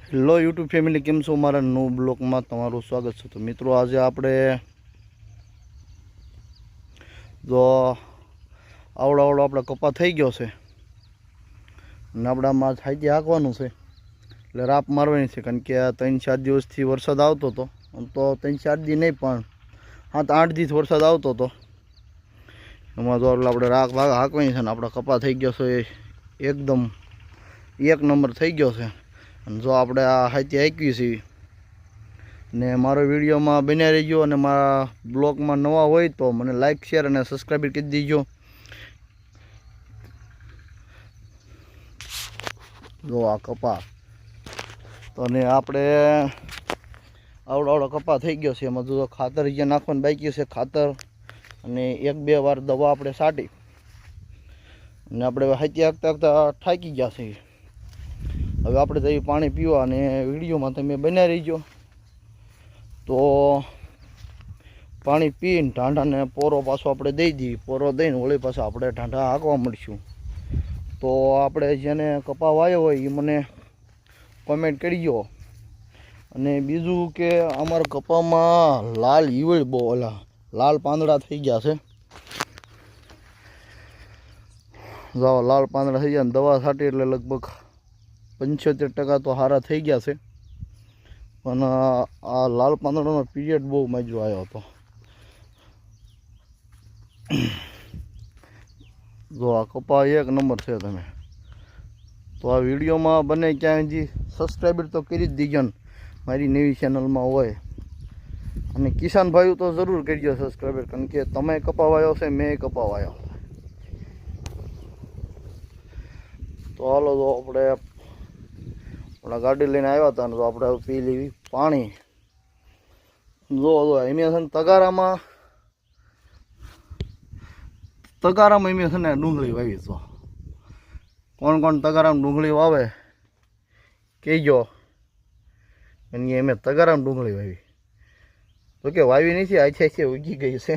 Hello YouTube family, કેમ છો? મારા ન્યૂ બ્લોગમાં તમારું સ્વાગત છે। તો મિત્રો, આજે આપણે જો આવડો આપણે કપા થઈ ગયો છે અને આપણામાં થાકી હાંકવાનું છે, એટલે રાપ મારવાની છે। કારણ કે આ 3-4 દિવસથી વરસાદ આવતો હતો, આમ તો 3-4 દી નહીં પણ 7-8 દિવસ વરસાદ આવતો હતો। એમાં જો આપણે રાખ ભાગ હાંકવાની છે ને આપણા કપા થઈ ગયો છે એકદમ એક નંબર થઈ ગયો છે। અને જો આપણે આ હાથી હાંકવી છે ને મારો વિડીયોમાં બન્યા રહીજો, અને મારા બ્લોગમાં નવા હોય તો મને લાઈક, શેર અને સબસ્ક્રાઈબ કરી દીજો। જો આ કપા તો ને આપણે આવડો કપા થઈ ગયો છે। એમાં જો ખાતર જે નાખવાનું બાકી છે, ખાતર અને 1-2 વાર દવા આપણે છાંટી અને આપણે હાથી હાંકતા થાકી ગયા છે। હવે આપણે જઈએ પાણી પીવા, અને વિડીયોમાં તમે બન્યા રહીજો। તો પાણી પીને ઢાંઢાને પોરો પાછો આપણે દઈ દઈએ, પોરો દઈને વળી પાછા આપણે ઢાંઢા હાંકવા મળીશું। તો આપણે જેને કપા વાયો હોય એ મને કોમેન્ટ કરજો। અને બીજું કે અમારા કપામાં લાલ ઈવળ બહુ લાલ પાંદડા થઈ ગયા છે। જાઓ, લાલ પાંદડા થઈ ગયા ને દવા છાંટી એટલે લગભગ 75% તો સારા થઈ ગયા છે। પણ આ લાલ પાંદડાનો પીરિયડ બહુ માજરો આવ્યો હતો। જો આ કપા એક નંબર છે। તમે તો આ વિડીયોમાં બને ક્યાંય હજી સબસ્ક્રાઈબર તો કરી જ દીજો ને, મારી નવી ચેનલમાં હોય। અને કિસાન ભાઈઓ તો જરૂર કરજો સબસ્ક્રાઈબર, કારણ કે તમે કપા વાયો છે, મેં કપા વાયો। તો હાલો, તો આપણે ગાડી લઈને આવ્યા હતા ને તો આપણે પી લેવી પાણી। જો એમાં છે ને તગારામાં એમાં છે ને ડુંગળી વાવી। તો કોણ તગારામાં ડુંગળી વાવે કહેજો, અને એમ તગારામાં ડુંગળી વાવી તો કે વાવી નથી, આછે ઉગી ગઈ છે।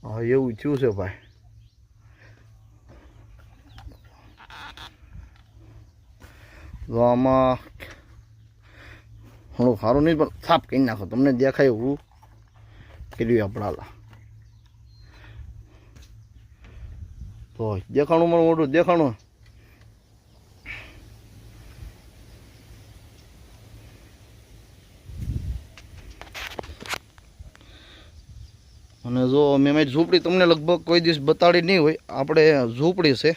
હા, એવું થયું છે ભાઈ। તો આમાં થોડું સારું નહીં પણ સાફ કરી નાખો, તમને દેખાય એવું કર્યું આપણા। તો દેખાણું મારું મોટું દેખાણું। અને જો મેં મારી ઝૂંપડી તમને લગભગ કોઈ દિવસ બતાડી નહીં હોય, આપણે ઝૂંપડી છે